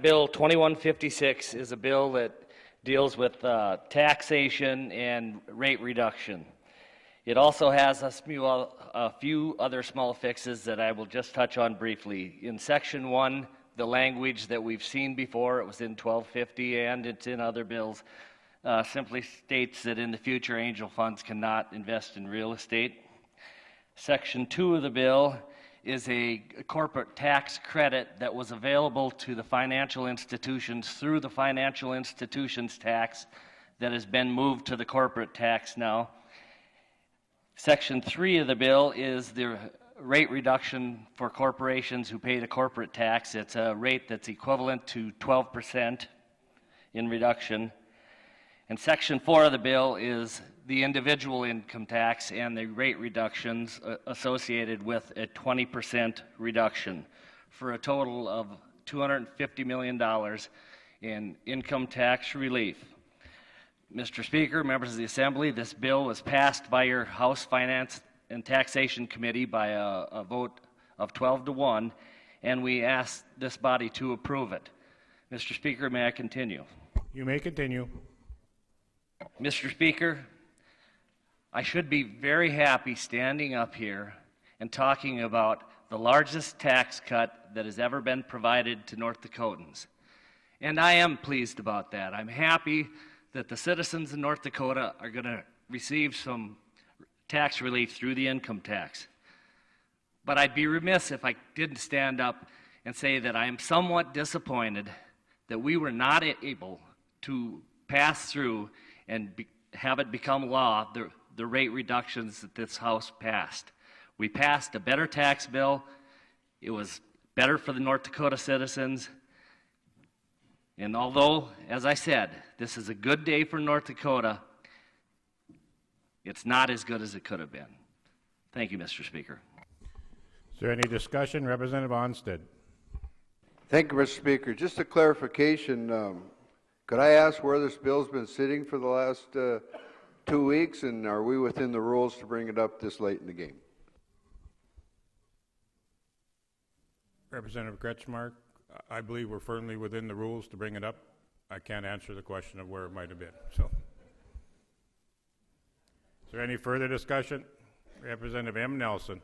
Bill 2156 is a bill that deals with taxation and rate reduction. It also has a few other small fixes that I will just touch on briefly. In Section 1, the language that we've seen before, it was in 1250 and it's in other bills, simply states that in the future angel funds cannot invest in real estate. Section 2 of the bill is a corporate tax credit that was available to the financial institutions through the financial institutions tax that has been moved to the corporate tax now. Section 3 of the bill is the rate reduction for corporations who pay the corporate tax. It's a rate that's equivalent to 12% in reduction. And Section 4 of the bill is the individual income tax and the rate reductions associated with a 20% reduction for a total of $250 million in income tax relief. Mr. Speaker, members of the Assembly, this bill was passed by your House Finance and Taxation Committee by a vote of 12-1, and we ask this body to approve it. Mr. Speaker, may I continue? You may continue. Mr. Speaker, I should be very happy standing up here and talking about the largest tax cut that has ever been provided to North Dakotans. And I am pleased about that. I'm happy that the citizens in North Dakota are going to receive some tax relief through the income tax. But I'd be remiss if I didn't stand up and say that I am somewhat disappointed that we were not able to pass through and have it become law, the rate reductions that this House passed. We passed a better tax bill. It was better for the North Dakota citizens. And although, as I said, this is a good day for North Dakota, it's not as good as it could have been. Thank you, Mr. Speaker. Is there any discussion? Representative Onstead. Thank you, Mr. Speaker. Just a clarification. Could I ask where this bill's been sitting for the last 2 weeks, and are we within the rules to bring it up this late in the game? Representative Kretschmark, I believe we're firmly within the rules to bring it up. I can't answer the question of where it might have been. So, is there any further discussion? Representative M. Nelson.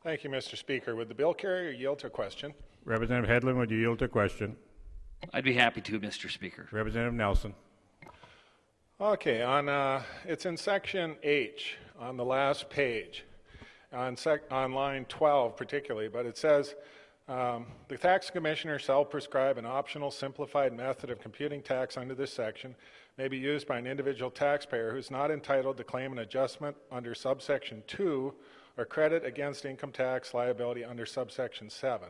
Thank you, Mr. Speaker. Would the bill carry or yield to a question? Representative Hedlund, would you yield to a question? I'd be happy to, Mr. Speaker. Representative Nelson. Okay, it's in section H on the last page, on line 12 particularly, but it says, the tax commissioner shall prescribe an optional simplified method of computing tax under this section may be used by an individual taxpayer who is not entitled to claim an adjustment under subsection 2 or credit against income tax liability under subsection 7.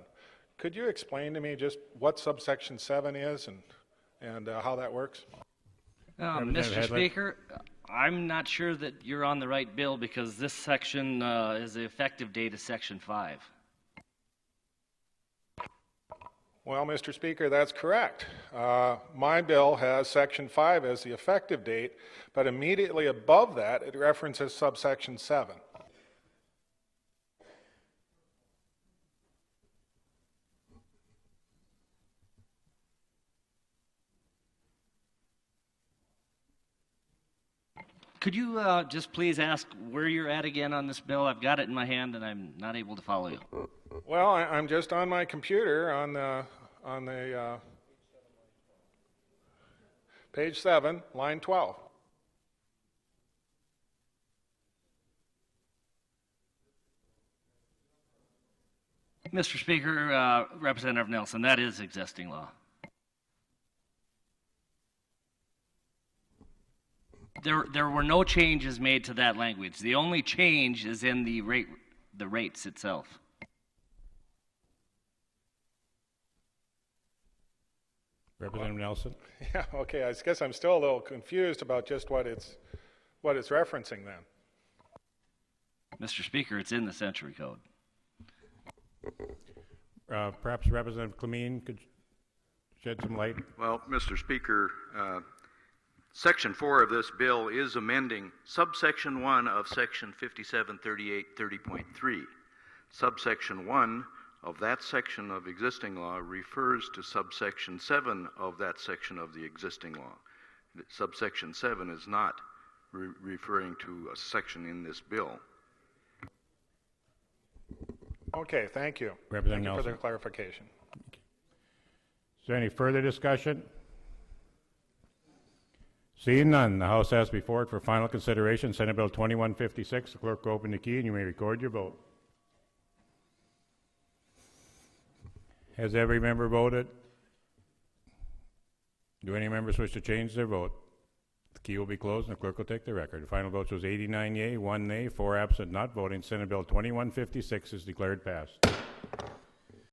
Could you explain to me just what subsection 7 is and how that works? Mr. Speaker, I'm not sure that you're on the right bill because this section is the effective date of section 5. Well, Mr. Speaker, that's correct. My bill has section 5 as the effective date, but immediately above that it references subsection 7. Could you just please ask where you're at again on this bill? I've got it in my hand and I'm not able to follow you. Well, I'm just on my computer on the page 7, line 12. Mr. Speaker, Representative Nelson, that is existing law. There were no changes made to that language. The only change is in the rates itself. Representative Nelson. Yeah, okay, I guess I'm still a little confused about just what it's referencing then. Mr. Speaker, it's in the Century Code. Perhaps Representative Clemene could shed some light. Well, Mr. Speaker, Section 4 of this bill is amending subsection 1 of section 5738.30.3. Subsection 1 of that section of existing law refers to subsection 7 of that section of the existing law. Subsection 7 is not referring to a section in this bill. Okay, thank you. Representative Thank you for Nelson. the clarification. Is there any further discussion? Seeing none, the House has before it for final consideration Senate Bill 2156. The clerk will open the key and you may record your vote. Has every member voted? Do any members wish to change their vote? The key will be closed and the clerk will take the record. The final vote was 89 yea, 1 nay, 4 absent, not voting. Senate Bill 2156 is declared passed.